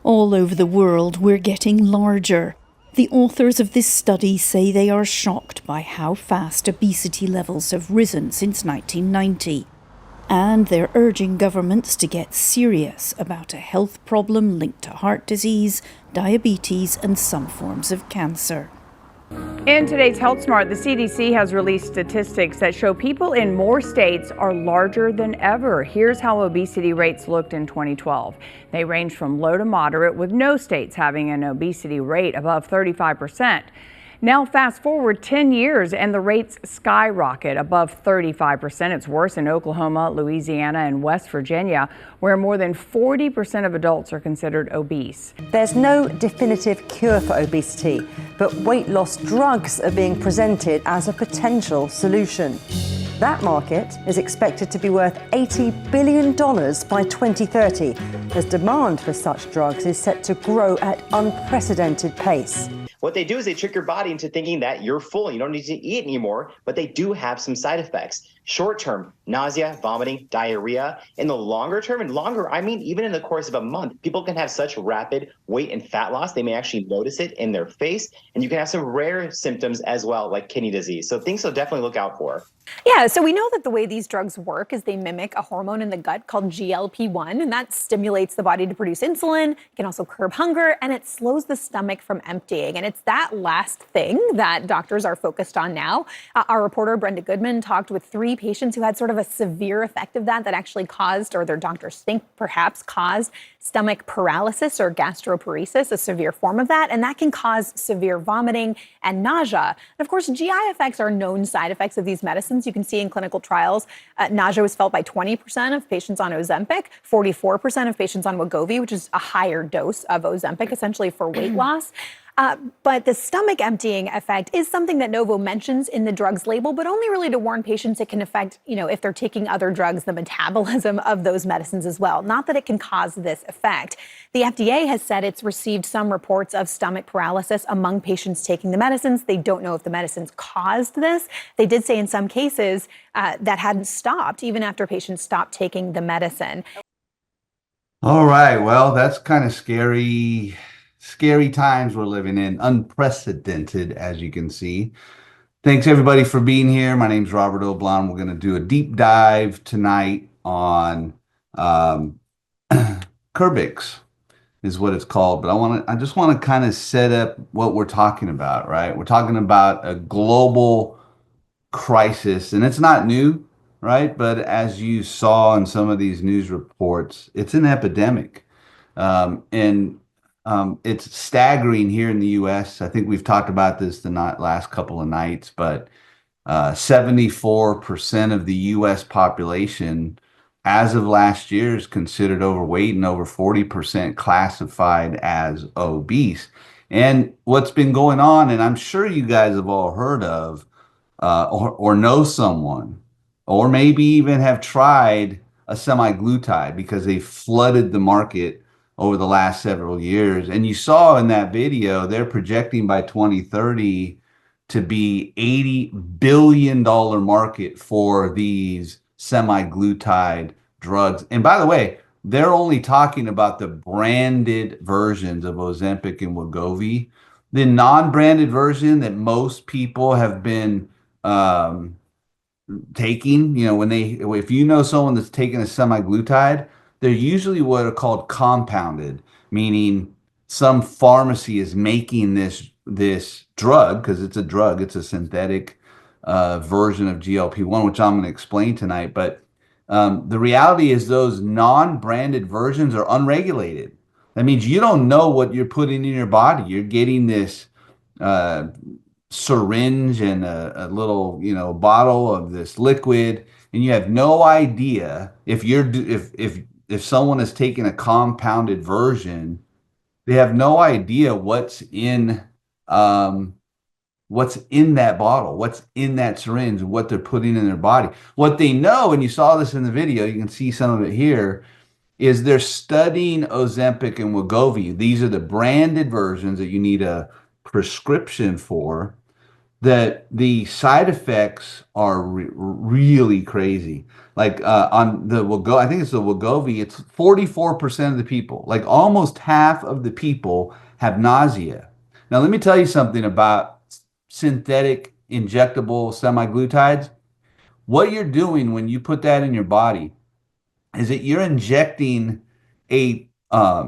All over the world, we're getting larger. The authors of this study say they are shocked by how fast obesity levels have risen since 1990. And they're urging governments to get serious about a health problem linked to heart disease, diabetes, and some forms of cancer. In today's Health Smart, the CDC has released statistics that show people in more states are larger than ever. Here's how obesity rates looked in 2012. They range from low to moderate, with no states having an obesity rate above 35%. Now fast forward 10 years and the rates skyrocket above 35%. It's worse in Oklahoma, Louisiana, and West Virginia, where more than 40% of adults are considered obese. There's no definitive cure for obesity, but weight loss drugs are being presented as a potential solution. That market is expected to be worth $80 billion by 2030, as demand for such drugs is set to grow at unprecedented pace. What they do is they trick your body into thinking that you're full and you don't need to eat anymore, but they do have some side effects. Short term, nausea, vomiting, diarrhea. In the longer term, and longer, I mean, even in the course of a month, people can have such rapid weight and fat loss, they may actually notice it in their face. And you can have some rare symptoms as well, like kidney disease. So things to definitely look out for. Yeah, so we know that the way these drugs work is they mimic a hormone in the gut called GLP-1, and that stimulates the body to produce insulin. It can also curb hunger, and it slows the stomach from emptying. And it's that last thing that doctors are focused on now. Our reporter, Brenda Goodman, talked with 3 patients who had sort of a severe effect of that actually caused, or their doctors think perhaps caused, stomach paralysis or gastroparesis, a severe form of that, and that can cause severe vomiting and nausea. And of course, GI effects are known side effects of these medicines. You can see in clinical trials, nausea was felt by 20% of patients on Ozempic, 44% of patients on Wegovy, which is a higher dose of Ozempic, essentially for weight loss. But the stomach emptying effect is something that Novo mentions in the drug's label, but only really to warn patients it can affect, if they're taking other drugs, the metabolism of those medicines as well. Not that it can cause this effect. The FDA has said it's received some reports of stomach paralysis among patients taking the medicines. They don't know if the medicines caused this. They did say in some cases that hadn't stopped, even after patients stopped taking the medicine. All right, well, that's kind of scary. Scary times we're living in, unprecedented, as you can see. Thanks everybody for being here. My name's Robert Oblon. We're going to do a deep dive tonight on Curbix is what it's called. But I just want to kind of set up what we're talking about, right? We're talking about a global crisis, and it's not new, right? But as you saw in some of these news reports, it's an epidemic. It's staggering here in the U.S. I think we've talked about this the last couple of nights, but 74% of the U.S. population, as of last year, is considered overweight, and over 40% classified as obese. And what's been going on, and I'm sure you guys have all heard of, or know someone, or maybe even have tried a semaglutide, because they flooded the market over the last several years. And you saw in that video, they're projecting by 2030 to be $80 billion market for these semaglutide drugs. And by the way, they're only talking about the branded versions of Ozempic and Wegovy. The non-branded version that most people have been taking, if you know someone that's taking a semaglutide, they're usually what are called compounded, meaning some pharmacy is making this drug, because it's a drug, it's a synthetic version of GLP-1, which I'm going to explain tonight. But the reality is those non-branded versions are unregulated. That means you don't know what you're putting in your body. You're getting this syringe and a little, bottle of this liquid, and you have no idea if someone is taking a compounded version, they have no idea what's in that bottle, what's in that syringe, what they're putting in their body. What they know, and you saw this in the video, you can see some of it here, is they're studying Ozempic and Wegovy. These are the branded versions that you need a prescription for. the side effects are really crazy. Like on the I think it's the Wegovy, it's 44% of the people, like almost half of the people have nausea. Now, let me tell you something about synthetic injectable semaglutides. What you're doing when you put that in your body is that you're injecting a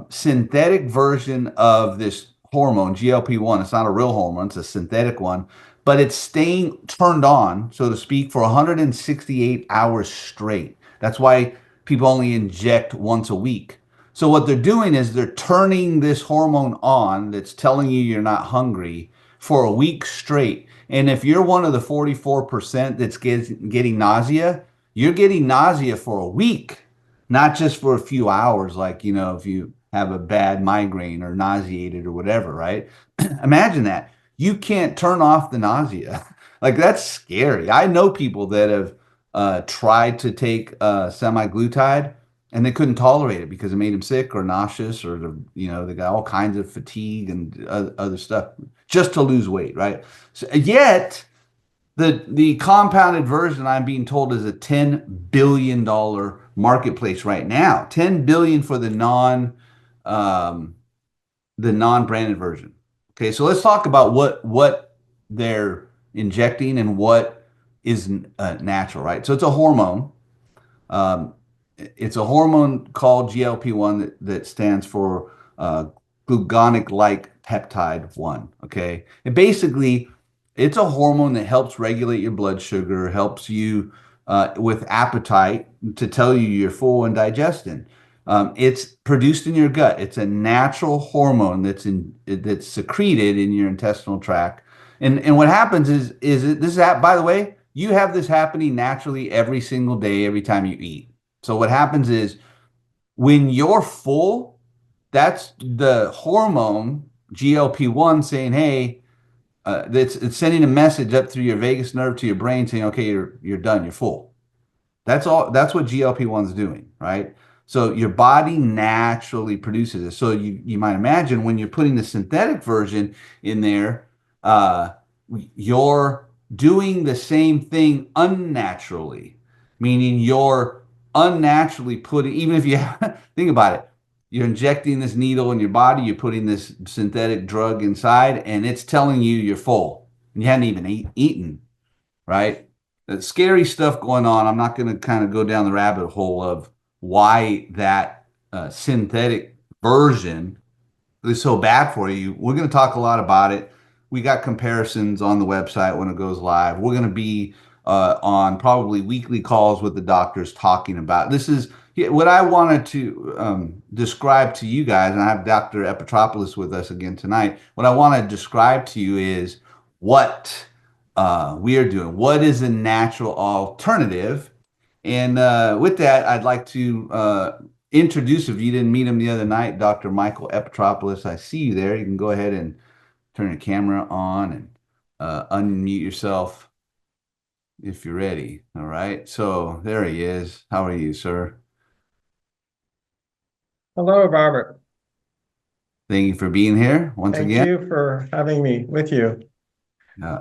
synthetic version of this hormone, GLP-1. It's not a real hormone, it's a synthetic one, but it's staying turned on, so to speak, for 168 hours straight. That's why people only inject once a week. So what they're doing is they're turning this hormone on that's telling you you're not hungry for a week straight. And if you're one of the 44% that's getting nausea, you're getting nausea for a week, not just for a few hours, like, if you have a bad migraine or nauseated or whatever, right? Imagine that. You can't turn off the nausea. Like, that's scary. I know people that have tried to take semaglutide and they couldn't tolerate it because it made them sick or nauseous, or they got all kinds of fatigue and other stuff just to lose weight, right? So, yet the compounded version, I'm being told, is a $10 billion marketplace right now. 10 billion for the non-branded version. Okay, so let's talk about what they're injecting and what is natural, right? So it's a hormone. It's a hormone called GLP-1 that stands for gluconic-like peptide 1. Okay, and basically, it's a hormone that helps regulate your blood sugar, helps you with appetite to tell you you're full and digesting. It's produced in your gut. It's a natural hormone that's secreted in your intestinal tract. And what happens is by the way, you have this happening naturally every single day, every time you eat. So what happens is when you're full, that's the hormone GLP-1 saying, hey, it's sending a message up through your vagus nerve to your brain saying, okay, you're done, you're full. That's all. That's what GLP-1 is doing, right? So your body naturally produces it. So you might imagine when you're putting the synthetic version in there, you're doing the same thing unnaturally, meaning you're unnaturally putting, even if you think about it, you're injecting this needle in your body, you're putting this synthetic drug inside, and it's telling you you're full. And you hadn't even eaten, right? That's scary stuff going on. I'm not going to kind of go down the rabbit hole of why that synthetic version is so bad for you. We're going to talk a lot about it. We got comparisons on the website when it goes live. We're going to be on probably weekly calls with the doctors talking about this. Is what I wanted to describe to you guys, and I have Dr. Epitropolous with us again tonight. What I want to describe to you is what we are doing. What is a natural alternative? And with that, I'd like to introduce, if you didn't meet him the other night, Dr. Michael Epitropolous. I see you there. You can go ahead and turn your camera on and unmute yourself if you're ready. All right. So there he is. How are you, sir? Hello, Robert. Thank you for being here once again. Thank you for having me with you.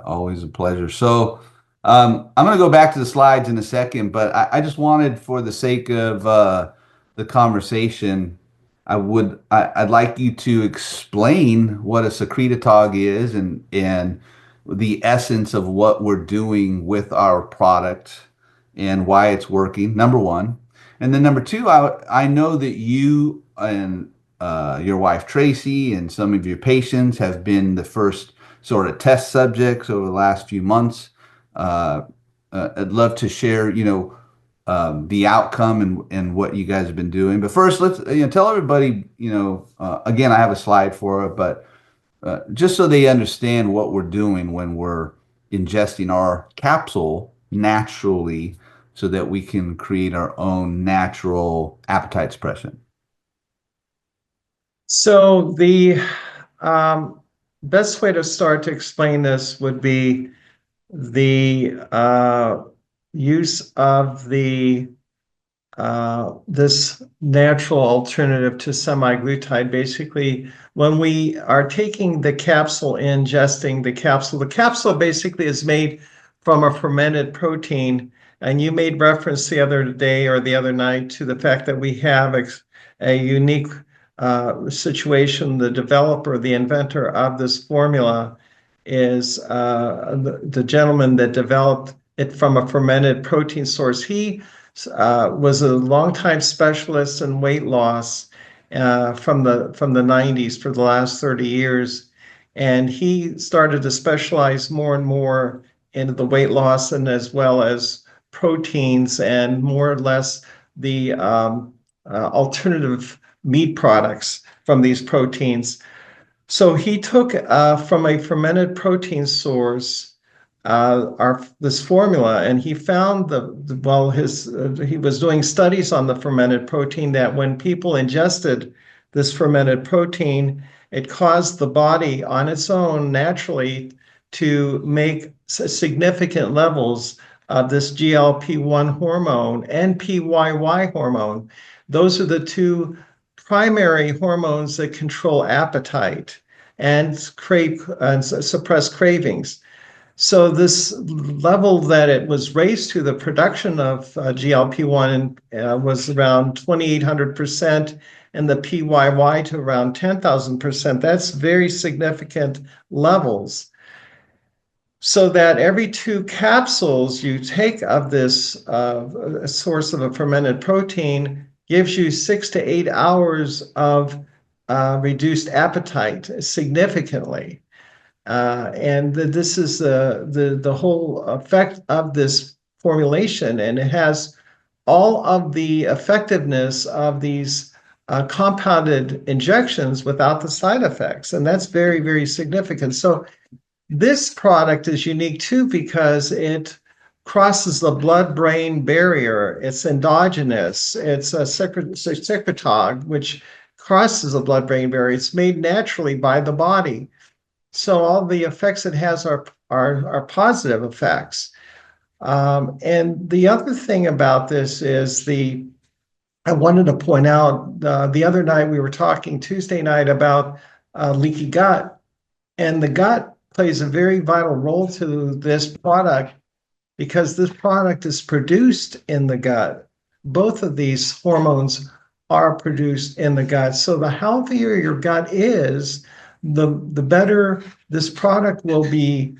Always a pleasure. So I'm going to go back to the slides in a second, but I just wanted, for the sake of the conversation, I'd like you to explain what a secretagogue is and the essence of what we're doing with our product and why it's working, number one. And then number two, I know that you and your wife Tracy and some of your patients have been the first sort of test subjects over the last few months. I'd love to share, the outcome and what you guys have been doing. But first, let's tell everybody, again, I have a slide for it, but just so they understand what we're doing when we're ingesting our capsule naturally, so that we can create our own natural appetite suppression. So the best way to start to explain this would be the use of the this natural alternative to semaglutide. Basically, when we are taking the capsule, ingesting the capsule basically is made from a fermented protein. And you made reference the other day or the other night to the fact that we have a unique situation. The developer, the inventor of this formula is the gentleman that developed it from a fermented protein source. He was a longtime specialist in weight loss from the 90s for the last 30 years. And he started to specialize more and more into the weight loss and as well as proteins and more or less the alternative meat products from these proteins. So he took from a fermented protein source this formula, and he found he was doing studies on the fermented protein that when people ingested this fermented protein, it caused the body on its own naturally to make significant levels of this GLP-1 hormone and PYY hormone. Those are the two primary hormones that control appetite and suppress cravings. So this level that it was raised to, the production of GLP-1 was around 2,800%, and the PYY to around 10,000%. That's very significant levels. So that every 2 capsules you take of this source of a fermented protein gives you 6 to 8 hours of reduced appetite significantly. And this is the whole effect of this formulation, and it has all of the effectiveness of these compounded injections without the side effects, and that's very, very significant. So this product is unique too because it crosses the blood-brain barrier. It's endogenous. It's a secretagogue, which crosses the blood-brain barrier. It's made naturally by the body. So all the effects it has are positive effects. And the other thing about this is I wanted to point out, the other night we were talking Tuesday night about leaky gut, and the gut plays a very vital role to this product because this product is produced in the gut. Both of these hormones are produced in the gut. So the healthier your gut is, the better this product will be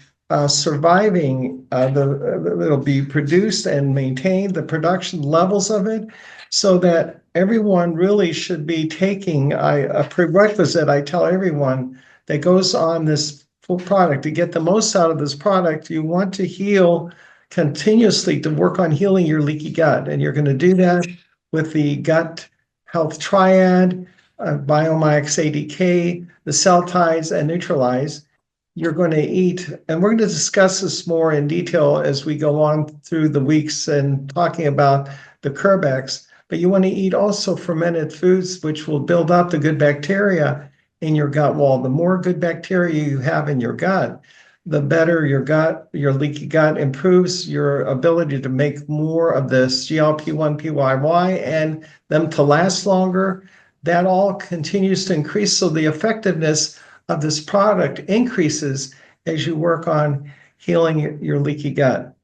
surviving. It'll be produced and maintained, the production levels of it, so that everyone really should be taking a prerequisite. I tell everyone that goes on this full product to get the most out of this product. You want to heal continuously, to work on healing your leaky gut, and you're going to do that with the gut health triad, Biomax ADK, the cell ties, and neutralize. You're going to eat, and we're going to discuss this more in detail as we go on through the weeks and talking about the Curbix, but you want to eat also fermented foods, which will build up the good bacteria in your gut wall. The more good bacteria you have in your gut, the better your leaky gut improves your ability to make more of this GLP-1, PYY, and them to last longer. That all continues to increase. So the effectiveness of this product increases as you work on healing your leaky gut.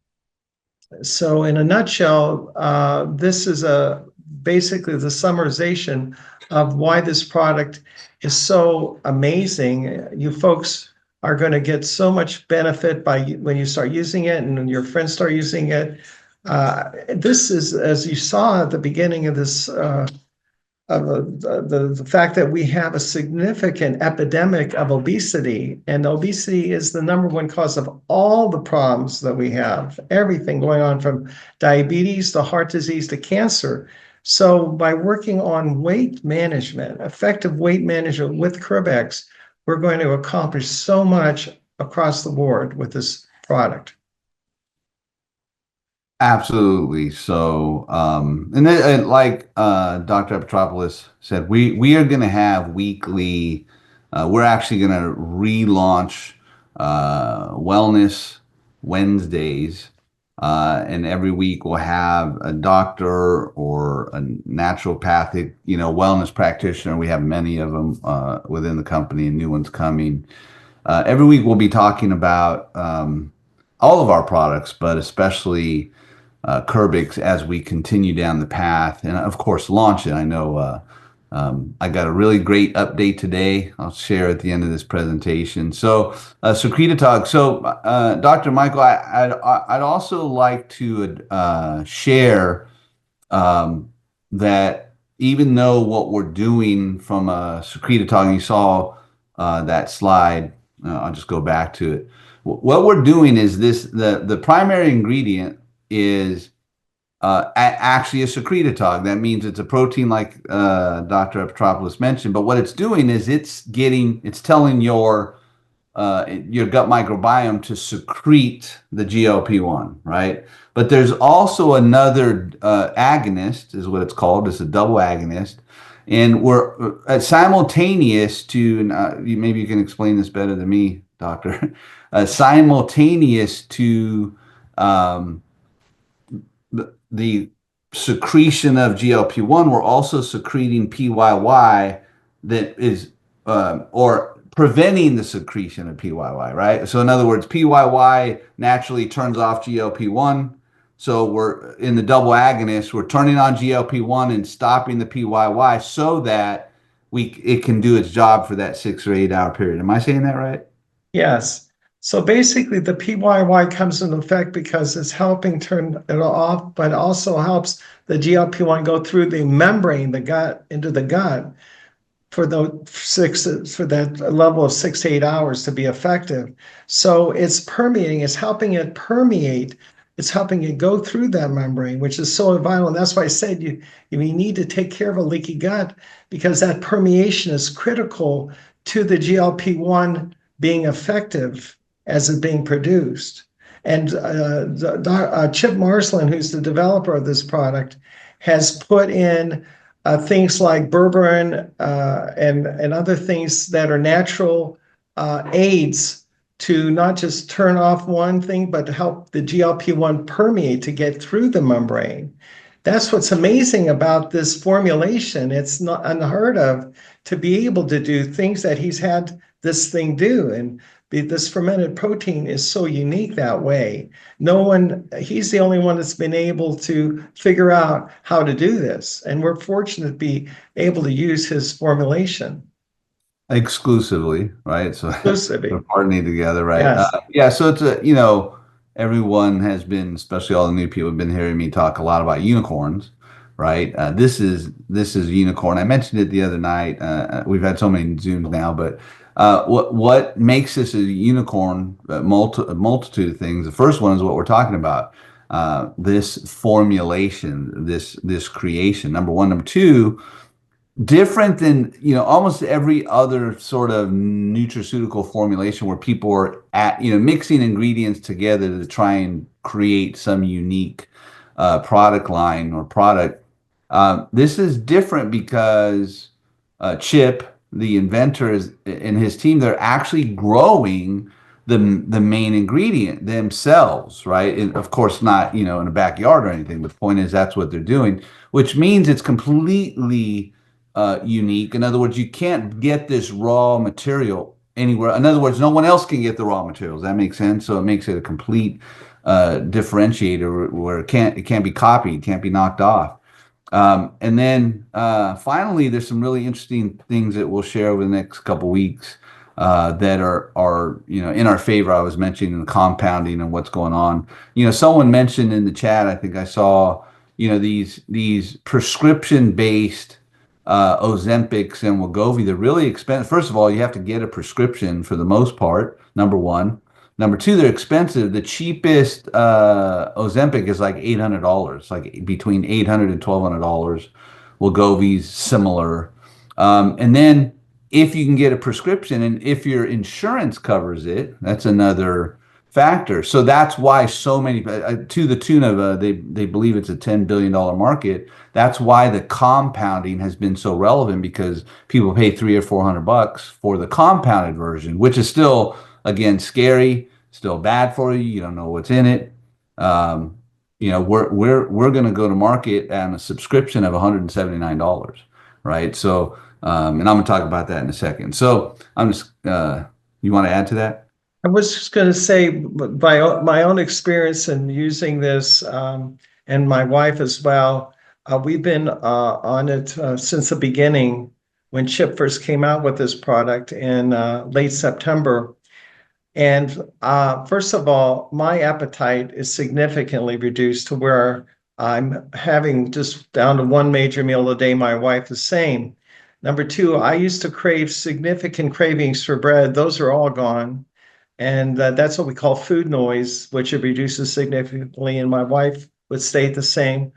So in a nutshell, this is basically the summarization of why this product is so amazing. You folks are going to get so much benefit when you start using it and when your friends start using it. This is, as you saw at the beginning of this, the fact that we have a significant epidemic of obesity, and obesity is the #1 cause of all the problems that we have, everything going on from diabetes to heart disease to cancer. So by working on weight management, effective weight management with Curbix, we're going to accomplish so much across the board with this product. Absolutely. So, and then, like Dr. Epitropolous said, we are going to have weekly. We're actually going to relaunch Wellness Wednesdays And every week we'll have a doctor or a naturopathic, wellness practitioner. We have many of them within the company, and new ones coming. Every week we'll be talking about all of our products, but especially Curbix as we continue down the path, and of course launch it. I know I got a really great update today. I'll share at the end of this presentation. So Secretagoue. So Dr. Michael, I'd also like to share that even though what we're doing from Secretagoue, you saw that slide. I'll just go back to it. What we're doing is the primary ingredient is actually a secretagogue. That means it's a protein like Dr. Epitropolous mentioned, but what it's doing is it's telling your gut microbiome to secrete the GLP-1, right? But there's also another agonist, is what it's called. It's a double agonist. And we're simultaneous to, maybe you can explain this better than me, doctor, simultaneous to the secretion of GLP-1, we're also secreting PYY that is, or preventing the secretion of PYY, right? So in other words, PYY naturally turns off GLP-1. So we're in the double agonist, we're turning on GLP-1 and stopping the PYY so that it can do its job for that 6 or 8 hour period. Am I saying that right? Yes. So basically the PYY comes into effect because it's helping turn it off, but also helps the GLP-1 go through the membrane, the gut, into the gut for that level of 6 to 8 hours to be effective. So it's permeating, it's helping it permeate, it's helping it go through that membrane, which is so vital. And that's why I said you need to take care of a leaky gut, because that permeation is critical to the GLP-1 being effective as it's being produced. And Chip Marsland, who's the developer of this product, has put in things like berberine and other things that are natural aids to not just turn off one thing, but to help the GLP-1 permeate to get through the membrane. That's what's amazing about this formulation. It's not unheard of to be able to do things that he's had this thing do. And this fermented protein is so unique that way. He's the only one that's been able to figure out how to do this. And we're fortunate to be able to use his formulation. Exclusively, right? So Exclusively. We're partnering together, right? Yes. So it's everyone has been, especially all the new people, have been hearing me talk a lot about unicorns, right? This is a unicorn. I mentioned it the other night. We've had so many Zooms now, but what makes this a unicorn? A multitude of things. The first one is what we're talking about. This formulation, this creation. Number one. Number two, different than almost every other sort of nutraceutical formulation where people are mixing ingredients together to try and create some unique product line or product. This is different because Chip, the inventor, and his team, they're actually growing the main ingredient themselves, right? And of course not in a backyard or anything, but the point is that's what they're doing, which means it's completely unique. In other words, you can't get this raw material anywhere. In other words, no one else can get the raw materials. That makes sense. So it makes it a complete differentiator where it can't be copied, can't be knocked off. And then finally, there's some really interesting things that we'll share over the next couple weeks that are in our favor. I was mentioning the compounding and what's going on. Someone mentioned in the chat, I think I saw, these prescription-based Ozempics and Wegovy. They're really expensive. First of all, you have to get a prescription for the most part, number one. Number two, they're expensive. The cheapest Ozempic is like $800, like between $800 and $1,200. Wegovy's similar. And then if you can get a prescription and if your insurance covers it, that's another factor. So that's why so many, to the tune of, they believe it's a $10 billion market. That's why the compounding has been so relevant, because people pay $300 or $400 for the compounded version, which is still, again, scary, still bad for you. You don't know what's in it. we're going to go to market on a subscription of $179, right? So, and I'm going to talk about that in a second. So I'm just, you want to add to that? I was just going to say, by my own experience in using this, and my wife as well, we've been on it since the beginning when Chip first came out with this product in late September. And first of all, my appetite is significantly reduced to where I'm having just down to one major meal a day. My wife the same. Number two, I used to crave significant cravings for bread. Those are all gone. And that's what we call food noise, which it reduces significantly. And my wife would state the same.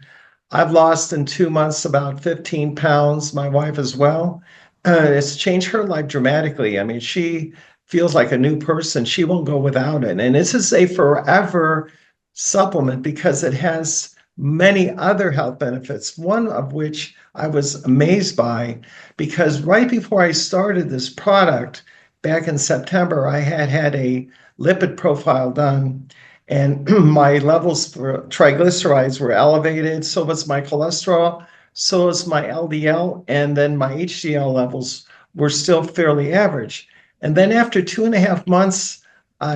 I've lost in 2 months about 15 pounds, my wife as well. It's changed her life dramatically. I mean, she feels like a new person. She won't go without it. And this is a forever supplement because it has many other health benefits, one of which I was amazed by, because right before I started this product back in September, I had a lipid profile done, and my levels for triglycerides were elevated. So was my cholesterol, so was my LDL, and then my HDL levels were still fairly average. And then after 2.5 months,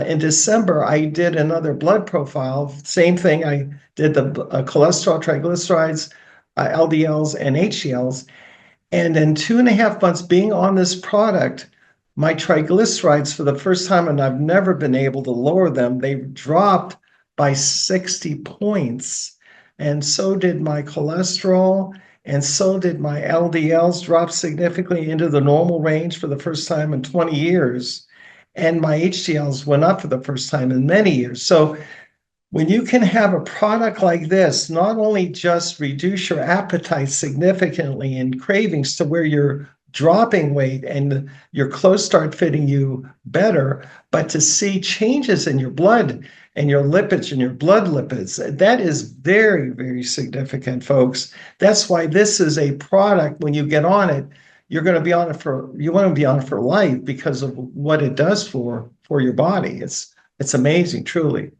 in December, I did another blood profile. Same thing. I did the cholesterol, triglycerides, LDLs, and HDLs. And in 2.5 months being on this product, my triglycerides for the first time, and I've never been able to lower them, they dropped by 60 points. And so did my cholesterol, and so did my LDLs drop significantly into the normal range for the first time in 20 years. And my HDLs went up for the first time in many years. So when you can have a product like this, not only just reduce your appetite significantly and cravings to where you're dropping weight and your clothes start fitting you better, but to see changes in your blood and your lipids and your blood lipids, that is very, very significant, folks. That's why this is a product, when you get on it, you want to be on it for life because of what it does for your body. It's amazing, truly.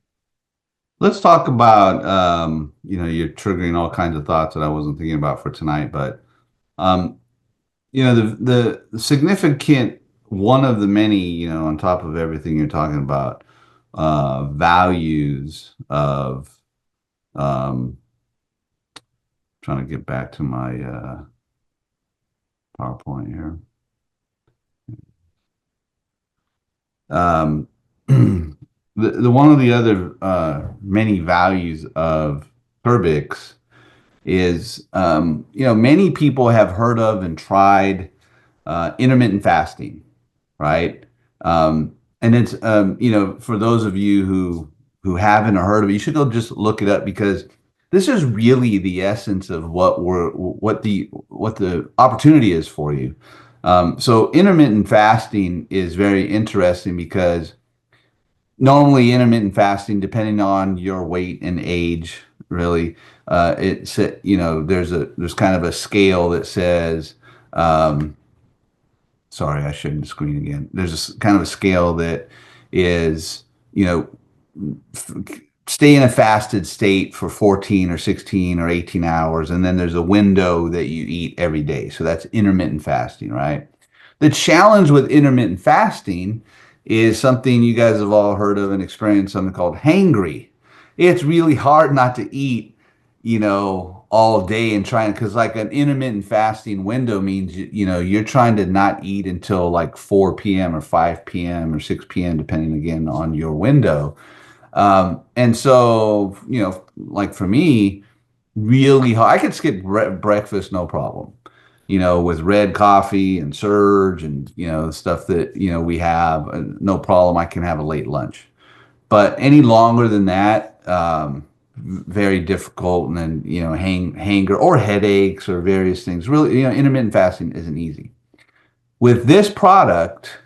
Let's talk about, you're triggering all kinds of thoughts that I wasn't thinking about for tonight, but, the significant, one of the many, on top of everything you're talking about, values of, trying to get back to my PowerPoint here. The one of the other many values of Curbix is, many people have heard of and tried intermittent fasting, right? And it's, for those of you who haven't heard of it, you should go just look it up, because this is really the essence of what the opportunity is for you. So intermittent fasting is very interesting because normally intermittent fasting, depending on your weight and age, really, it's, there's kind of a scale that says, sorry, I shouldn't the screen again. There's a kind of a scale that is, stay in a fasted state for 14 or 16 or 18 hours. And then there's a window that you eat every day. So that's intermittent fasting, right? The challenge with intermittent fasting is something you guys have all heard of and experienced, something called hangry. It's really hard not to eat, all day and trying, because like an intermittent fasting window means, you're trying to not eat until like 4 p.m. or 5 p.m. or 6 p.m., depending again on your window. And so, like for me, really hard. I could skip breakfast, no problem, with red coffee and Surge and, stuff that, we have, no problem. I can have a late lunch, but any longer than that, very difficult. And then, hanger or headaches or various things. Really, intermittent fasting isn't easy. With this product,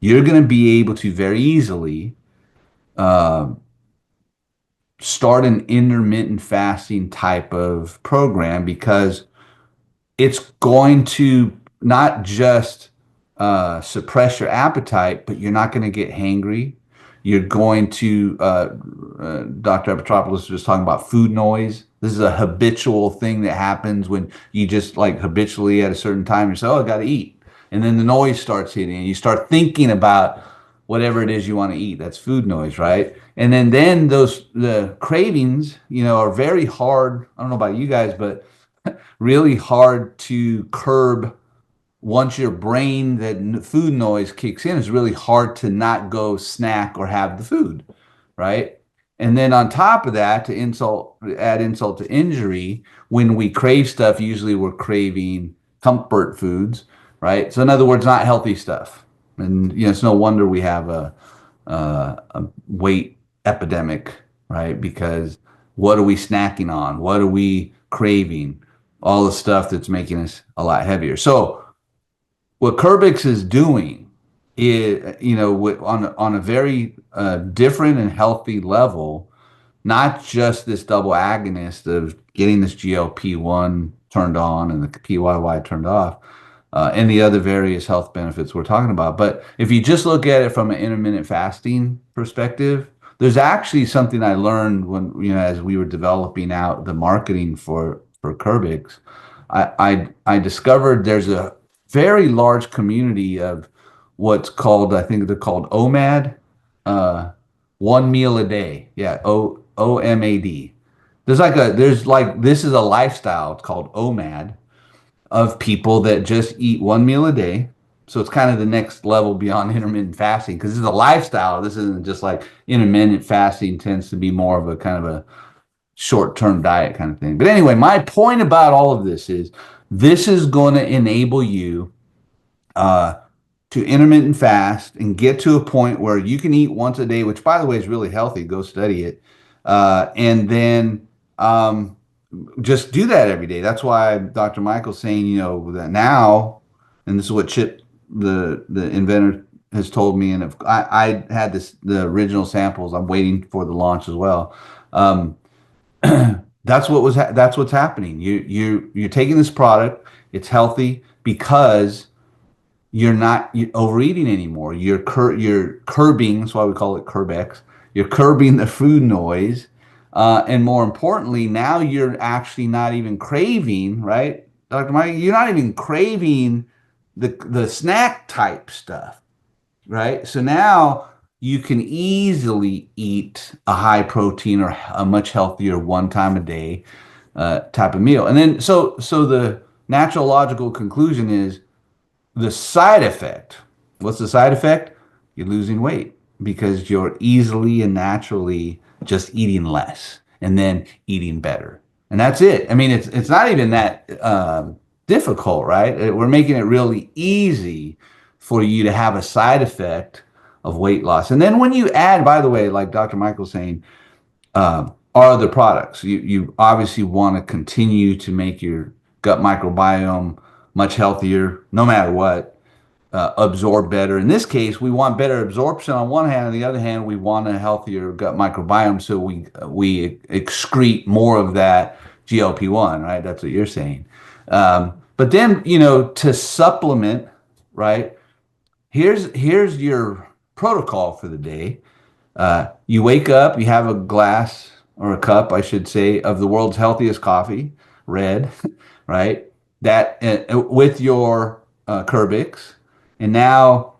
you're going to be able to very easily, start an intermittent fasting type of program, because it's going to not just suppress your appetite, but you're not going to get hangry. You're going to, Dr. Epitropolous was just talking about food noise. This is a habitual thing that happens when you just like habitually at a certain time, you say, oh, I got to eat. And then the noise starts hitting and you start thinking about whatever it is you want to eat. That's food noise, right? And then the cravings, are very hard. I don't know about you guys, but really hard to curb. Once your brain, that food noise kicks in, it's really hard to not go snack or have the food, right? And then on top of that, add insult to injury, when we crave stuff, usually we're craving comfort foods, right? So in other words, not healthy stuff. And it's no wonder we have a weight epidemic, right? Because what are we snacking on? What are we craving? All the stuff that's making us a lot heavier. So what Curbix is doing is, on a very different and healthy level, not just this double agonist of getting this GLP-1 turned on and the PYY turned off, and the other various health benefits we're talking about. But if you just look at it from an intermittent fasting perspective, there's actually something I learned when, as we were developing out the marketing for Curbix. I discovered there's a very large community of what's called, I think they're called OMAD, 1 meal a day. Yeah, OMAD. This is a lifestyle. It's called OMAD, of people that just eat 1 meal a day. So it's kind of the next level beyond intermittent fasting, because this is a lifestyle. This isn't just like intermittent fasting tends to be more of a kind of a short-term diet kind of thing. But anyway, my point about all of this is going to enable you to intermittent fast and get to a point where you can eat once a day, which by the way is really healthy. Go study it. And then just do that every day. That's why Dr. Michael's saying, that now, and this is what Chip, the inventor, has told me, and I had the original samples. I'm waiting for the launch as well. That's what's happening. You're taking this product. It's healthy because you're not overeating anymore. You're curbing. That's why we call it Curbix. You're curbing the food noise, and more importantly, now you're actually not even craving, right, Dr. Mike? You're not even craving the snack type stuff, right? So now you can easily eat a high protein or a much healthier one time a day type of meal. And then so the natural logical conclusion is the side effect. What's the side effect? You're losing weight because you're easily and naturally just eating less and then eating better. And that's it. I mean, it's not even that difficult, right? We're making it really easy for you to have a side effect of weight loss. And then when you add, by the way, like Dr. Michael's saying, other products, you obviously want to continue to make your gut microbiome much healthier, no matter what, absorb better. In this case, we want better absorption on one hand. On the other hand, we want a healthier gut microbiome, so we excrete more of that GLP-1, right? That's what you're saying. But then, to supplement, right? Here's your protocol for the day. You wake up, you have a glass or a cup, I should say, of the world's healthiest coffee, red, right? That with your Curbix. And now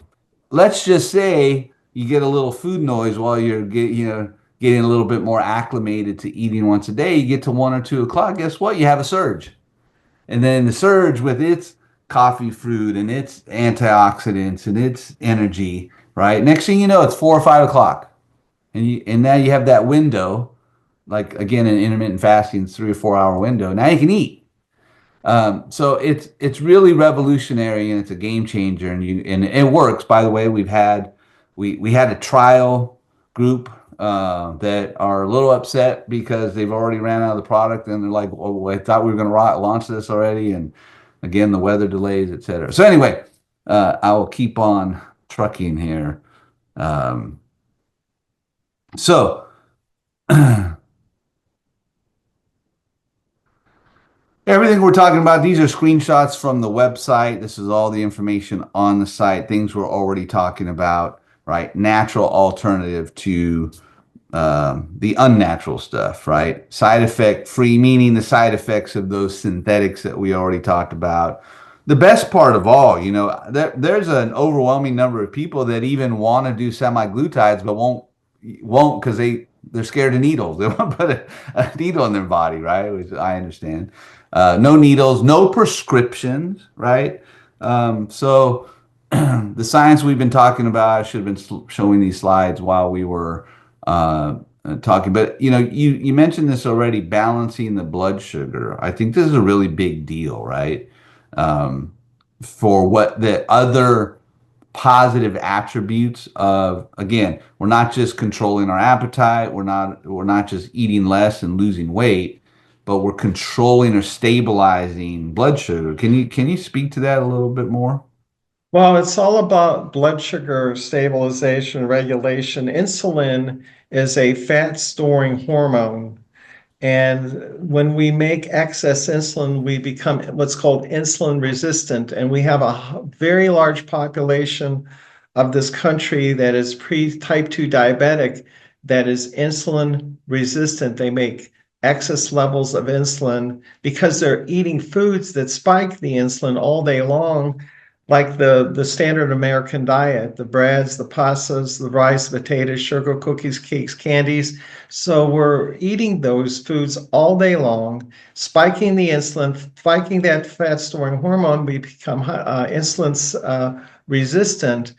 let's just say you get a little food noise while you're getting a little bit more acclimated to eating once a day. You get to 1 or 2 o'clock, guess what? You have a surge. And then the surge, with its coffee fruit and its antioxidants and its energy, right? Next thing you know, it's 4 or 5 o'clock. And now you have that window, like again in intermittent fasting, 3 or 4 hour window. Now you can eat. So it's really revolutionary, and it's a game changer, and it works. By the way, we had a trial group that are a little upset because they've already ran out of the product, and they're like, "Oh, I thought we were going to launch this already," and again, the weather delays, etc. So anyway, I will keep on trucking here. So everything we're talking about, these are screenshots from the website. This is all the information on the site, things we're already talking about. right? Natural alternative to the unnatural stuff, right? Side effect free, meaning the side effects of those synthetics that we already talked about. The best part of all, there's an overwhelming number of people that even want to do semaglutides, but won't because they're scared of needles. They want to put a needle in their body, right? Which I understand. No needles, no prescriptions, right? So the science we've been talking about, I should have been showing these slides while we were talking, but you mentioned this already, balancing the blood sugar. I think this is a really big deal, right? For what the other positive attributes of, again, we're not just controlling our appetite, we're not just eating less and losing weight, but we're controlling or stabilizing blood sugar. Can you speak to that a little bit more? Well, it's all about blood sugar stabilization, regulation. Insulin is a fat storing hormone. And when we make excess insulin, we become what's called insulin resistant. And we have a very large population of this country that is pre-type 2 diabetic that is insulin resistant. They make excess levels of insulin because they're eating foods that spike the insulin all day long, like the standard American diet, the breads, the pastas, the rice, potatoes, sugar, cookies, cakes, candies. So we're eating those foods all day long, spiking the insulin, spiking that fat storing hormone. We become insulin resistant.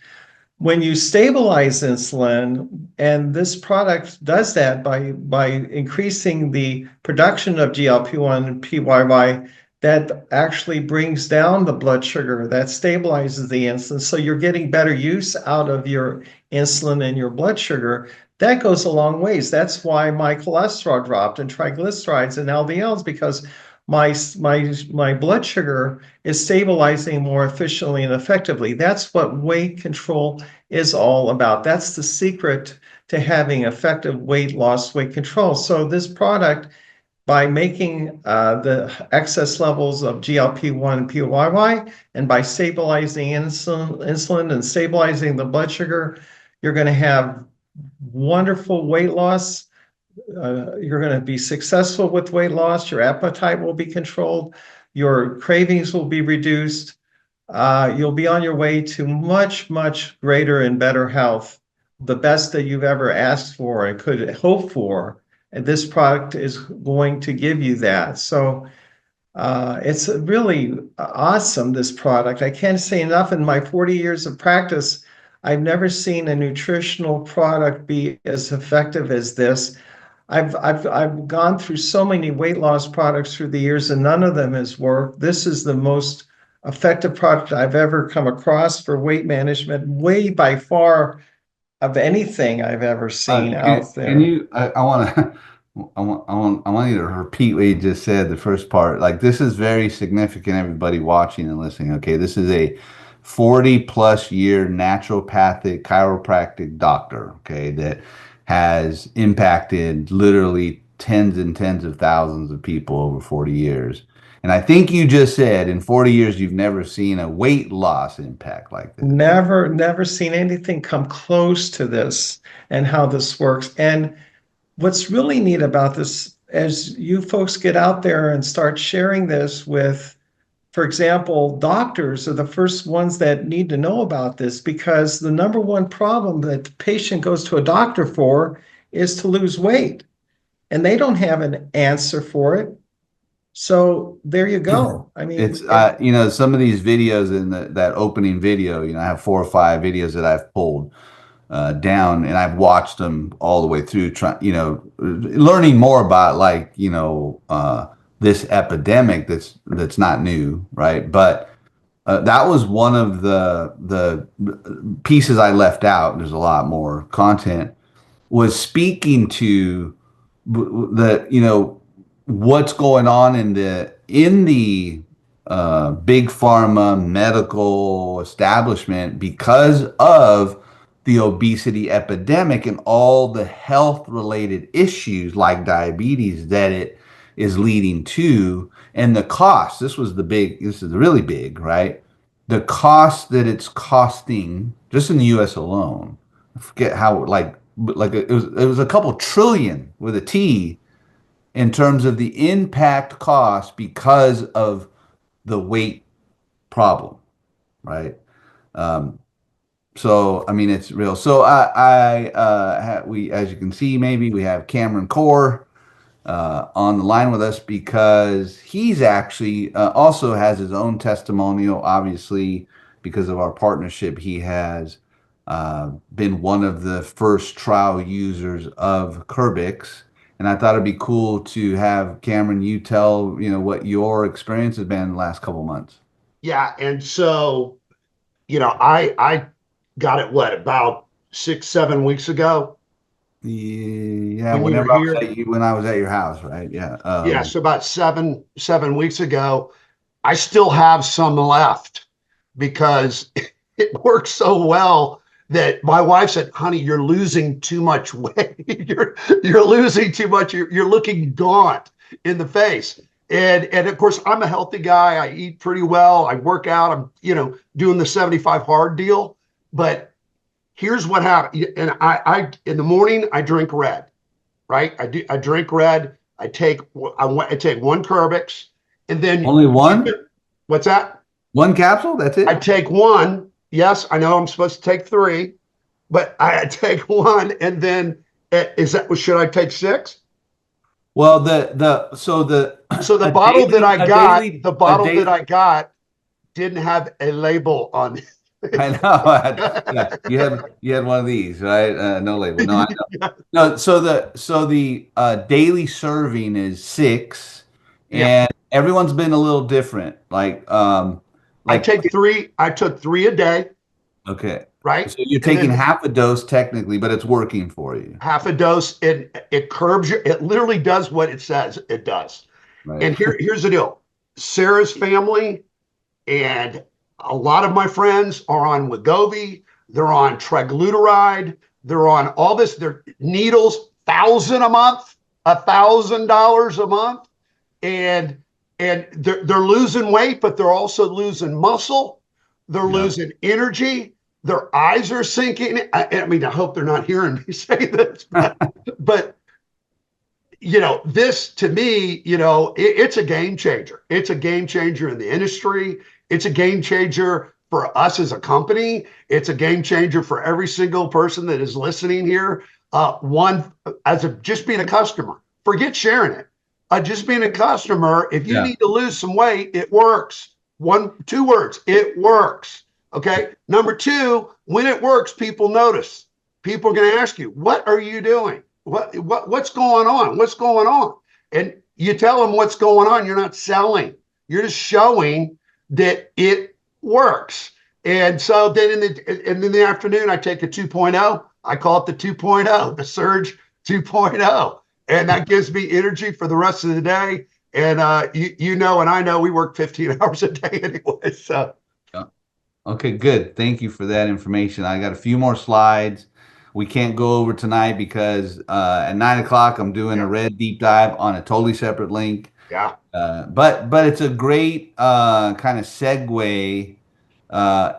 When you stabilize insulin, and this product does that by increasing the production of GLP-1 and PYY, that actually brings down the blood sugar, that stabilizes the insulin. So you're getting better use out of your insulin and your blood sugar. That goes a long ways. That's why my cholesterol dropped and triglycerides and LDLs, because my blood sugar is stabilizing more efficiently and effectively. That's what weight control is all about. That's the secret to having effective weight loss, weight control. So this product, by making the excess levels of GLP-1 and PYY, and by stabilizing insulin and stabilizing the blood sugar, you're going to have wonderful weight loss. You're going to be successful with weight loss. Your appetite will be controlled. Your cravings will be reduced. You'll be on your way to much, much greater and better health, the best that you've ever asked for and could hope for. And this product is going to give you that. So it's really awesome, this product. I can't say enough. In my 40 years of practice, I've never seen a nutritional product be as effective as this. I've gone through so many weight loss products through the years, and none of them has worked. This is the most effective product I've ever come across for weight management, way by far of anything I've ever seen out there. Can you? I want you to repeat what you just said. The first part, like, this is very significant. Everybody watching and listening. Okay, this is a 40+ year naturopathic chiropractic doctor. Okay, that has impacted literally tens and tens of thousands of people over 40 years. And I think you just said in 40 years, you've never seen a weight loss impact like this. Never seen anything come close to this and how this works. And what's really neat about this, as you folks get out there and start sharing this with, for example, doctors are the first ones that need to know about this, because the number one problem that the patient goes to a doctor for is to lose weight. And they don't have an answer for it. So there you go. I mean, it's some of these videos in that opening video, I have 4 or 5 videos that I've pulled down, and I've watched them all the way through, learning more about this epidemic that's not new, right? But that was one of the pieces I left out. There's a lot more content, was speaking to what's going on in the big pharma medical establishment because of the obesity epidemic and all the health related issues like diabetes that it is leading to, and the cost. This is really big, right? The cost that it's costing just in the US alone I forget how, it was a couple trillion with a T in terms of the impact cost because of the weight problem, right? Um, so I mean, it's real. So we, as you can see, maybe we have Cameron Core on the line with us because he's actually also has his own testimonial. Obviously, because of our partnership, he has been one of the first trial users of Curbix. And I thought it'd be cool to have Cameron, you tell, what your experience has been the last couple months. Yeah, and so I got it about 6, 7 weeks ago Yeah, when you were whenever here. when I was at your house, right? Yeah. Yeah, so about 7 weeks ago, I still have some left because it works so well that my wife said, "Honey, you're losing too much weight. You're losing too much. You're looking gaunt in the face." And of course, I'm a healthy guy. I eat pretty well. I work out. I'm doing the 75 hard deal. But here's what happened. And I in the morning I drink red, right? I drink red. I take one Curbix, and then Only one? what's that? One capsule? That's I it? take one. Yes, I know I'm supposed to take three, but I take one, and then should I take six? Well, the so the So the a bottle that daily I a got, daily the a bottle that day I got didn't have a label on I know. Yeah, you had one of these, right? No label. No, I know. it. No, so the daily serving is six, Yeah. and everyone's been a little different. I Like take three. I took three a day, okay. right? So you're And taking then half a dose technically, but it's working for you, half a dose. It curbs your. It literally does what it says it does. right? And here's the deal. Sarah's family and a lot of my friends are on Wegovy. They're on triglyceride. They're on all this. They're needles, 1,000 a month, $1,000 a month, and they're losing weight, but they're also losing muscle. They're Yeah. losing energy. Their eyes are sinking. I mean, I hope they're not hearing me say this, but this to me, it's a game changer. It's a game changer in the industry. It's a game changer for us as a company. It's a game changer for every single person that is listening here. One, as of just being a customer, forget sharing it. Just being a customer, if you Yeah. need to lose some weight, it works. Two words, it works. Okay. Number two, when it works, people notice. People are going to ask you, "What are you doing? What's going on? What's going on?" And you tell them what's going on. You're not selling. You're just showing that it works. And so then in the afternoon, I take a 2.0. I call it the 2.0, the Surge 2.0. And that gives me energy for the rest of the day. And and I know we work 15 hours a day anyway. So Yeah. Okay, good. Thank you for that information. I got a few more slides. We can't go over tonight because at 9 o'clock I'm doing a red deep dive on a totally separate link. yeah. But it's a great kind of segue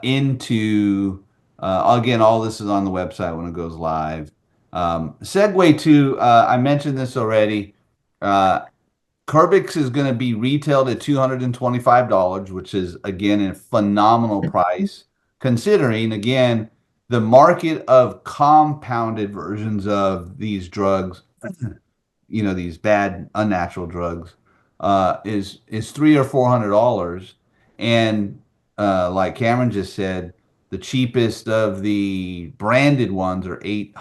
into again, all this is on the website when it goes live. Segue to I mentioned this already. Curbix is going to be retailed at $225, which is again a phenomenal price considering again the market of compounded versions of these drugs, these bad unnatural drugs, is $300 or $400, and like Cameron just said, the cheapest of the branded ones are $800,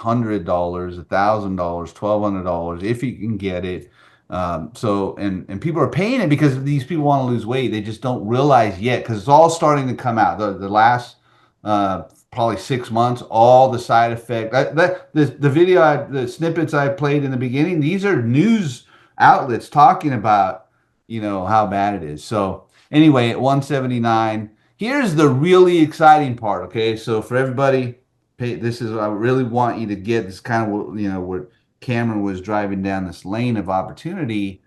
$1,000, $1,200 if you can get it. And people are paying it because these people want to lose weight. They just don't realize yet because it's all starting to come out. The last probably 6 months, all the side effect. The video, the snippets I played in the beginning, these are news outlets talking about, how bad it is. So anyway, at 179, here's the really exciting part. Okay, so for everybody, this is what I really want you to get. This kind of where Cameron was driving down this lane of opportunity.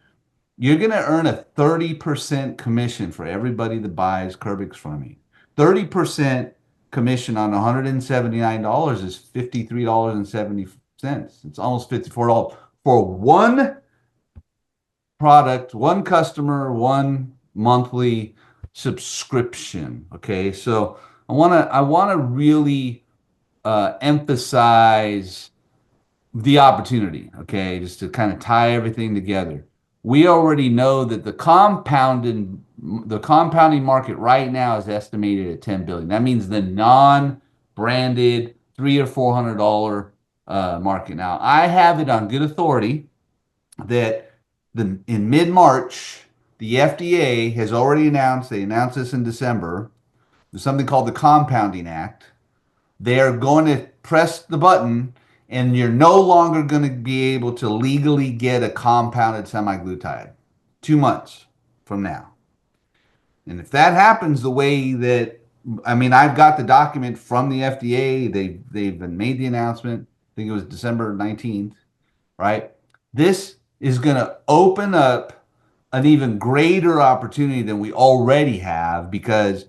You're going to earn a 30% commission for everybody that buys Curbix from you. 30% commission on $179 is $53.70. It's almost $54 for one product, one customer, one monthly subscription. Okay, so I want to really emphasize the opportunity. Okay, just to kind of tie everything together. We already know that the compounding market right now is estimated at 10 billion. That means the non-branded $300 or $400 market. Now, I have it on good authority that in mid-March, the FDA has already announced, they announced this in December, there's something called the Compounding Act. They are going to press the button and you're no longer going to be able to legally get a compounded semaglutide 2 months from now. And if that happens the way that, I mean, I've got the document from the FDA, they've made the announcement, I think it was December 19th, right? This is going to open up an even greater opportunity than we already have, because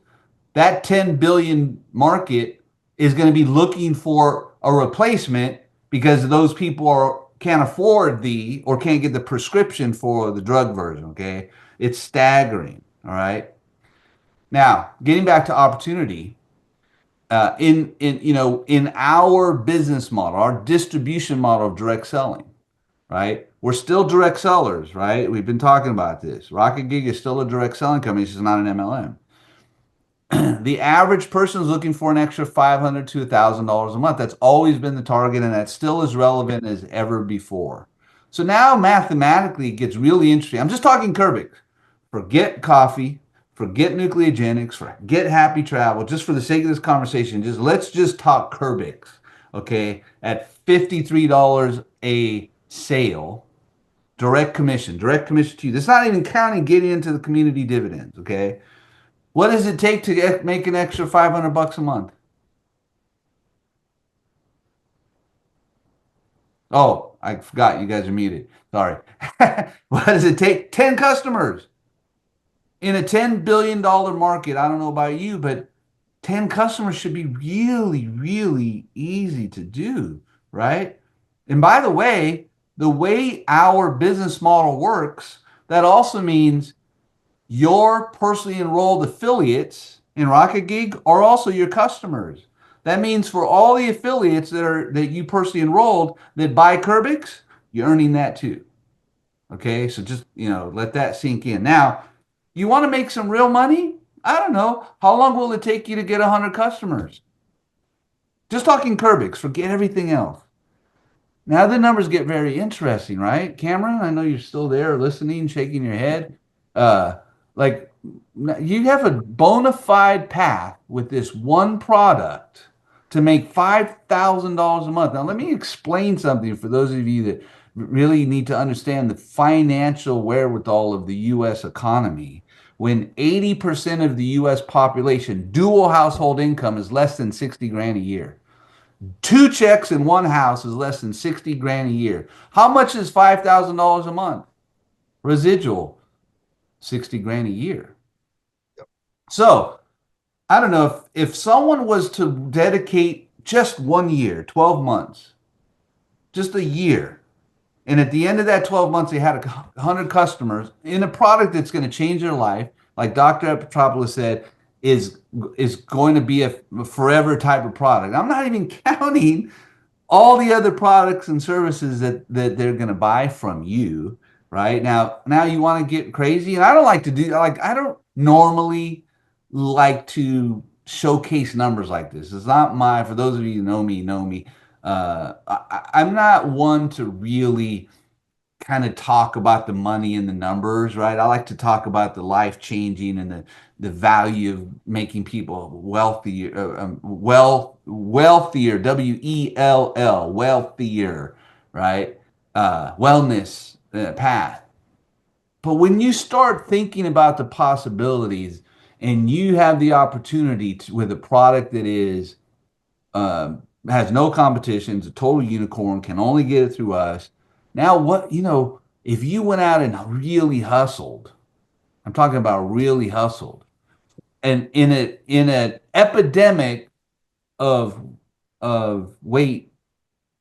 that 10 billion market is going to be looking for a replacement because those people can't afford or can't get the prescription for the drug version. Okay, it's staggering. All right. Now, getting back to opportunity, in our business model, our distribution model of direct selling, right? We're still direct sellers, right? We've been talking about this. Rocket Gig is still a direct selling company. It's just not an MLM. The average person is looking for an extra $500 to $1,000 a month. That's always been the target, and that's still as relevant as ever before. So now mathematically it gets really interesting. I'm just talking Curbix. Forget coffee, forget nucleogenics, forget happy travel. Just for the sake of this conversation, let's just talk Curbix, okay? At $53 a sale, direct commission to you. That's not even counting getting into the community dividends, okay? What does it take to make an extra $500 a month? Oh, I forgot you guys are muted. Sorry. What does it take? 10 customers. In a $10 billion market, I don't know about you, but 10 customers should be really, really easy to do, right? And by the way our business model works, that also means your personally enrolled affiliates in Rocket Gig are also your customers. That means for all the affiliates that you personally enrolled that buy Curbix, you're earning that too. Okay, so just let that sink in. Now, you want to make some real money? I don't know. How long will it take you to get 100 customers? Just talking Curbix, forget everything else. Now the numbers get very interesting, right? Cameron, I know you're still there listening, shaking your head. Like, you have a bona fide path with this one product to make $5,000 a month. Now, let me explain something for those of you that really need to understand the financial wherewithal of the U.S. economy. When 80% of the U.S. population, dual household income is less than 60 grand a year. 2 checks in one house is less than 60 grand a year. How much is $5,000 a month? Residual. 60 grand a year. Yep. So I don't know if someone was to dedicate just 1 year, 12 months, just a year, and at the end of that 12 months, they had 100 customers in a product that's going to change their life, like Dr. Epitropolous said, is going to be a forever type of product. I'm not even counting all the other products and services that they're going to buy from you. Right now you want to get crazy, and I don't like to do I don't normally like to showcase numbers like this. It's not for those of you who know me. I'm not one to really kind of talk about the money and the numbers, right? I like to talk about the life changing and the value of making people wealthier, wealthier, WELL, wealthier, right? Wellness path. But when you start thinking about the possibilities and you have the opportunity with a product that is has no competition, it's a total unicorn, can only get it through us. Now, if you went out and really hustled, I'm talking about really hustled, and in an epidemic of weight,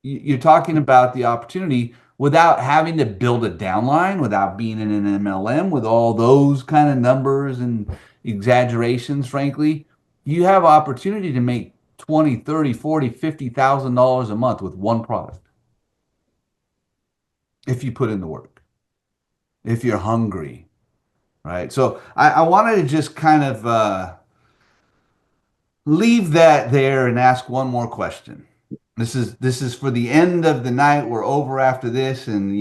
you're talking about the opportunity without having to build a downline, without being in an MLM with all those kind of numbers and exaggerations. Frankly, you have opportunity to make 20, 30, 40, $50,000 a month with one product if you put in the work, if you're hungry, right? So I wanted to just kind of leave that there and ask one more question. This is for the end of the night. We're over after this, and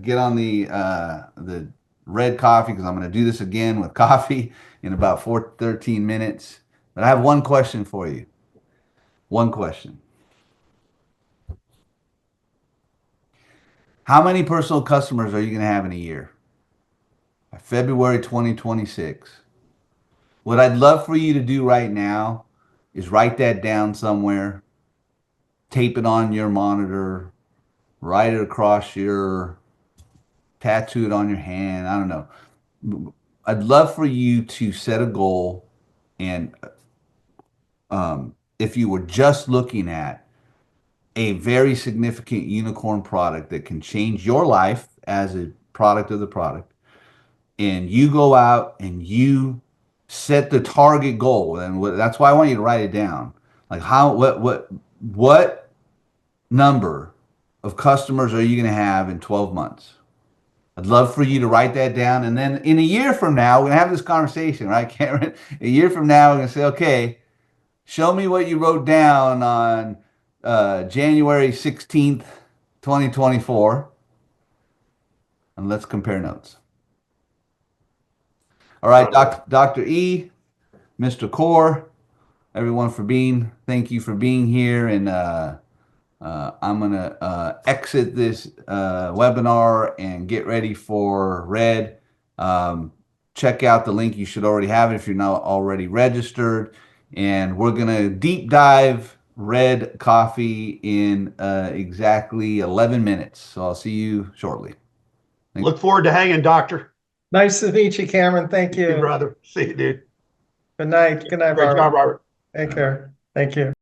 get on the red coffee, because I'm going to do this again with coffee in about 13 minutes. But I have one question for you. One question. How many personal customers are you going to have in a year? By February 2026. What I'd love for you to do right now is write that down somewhere, tape it on your monitor, write it across your, tattoo it on your hand. I don't know. I'd love for you to set a goal, and if you were just looking at a very significant unicorn product that can change your life as a product of the product, and you go out and you set the target goal, and that's why I want you to write it down. Like what number of customers are you going to have in 12 months? I'd love for you to write that down. And then in a year from now, we're going to have this conversation, right, Cameron? A year from now, we're going to say, okay, show me what you wrote down on January 16th, 2024. And let's compare notes. All right, Dr. E, Mr. Core, everyone thank you for being here. And I'm going to exit this webinar and get ready for Red. Check out the link. You should already have it if you're not already registered. And we're going to deep dive Red Coffee in exactly 11 minutes. So I'll see you shortly. Look forward to hanging, Doctor. Nice to meet you, Cameron. Thank you. Brother. See you, dude. Good night. Good night, Great Robert. job, Robert. Take care. Thank you.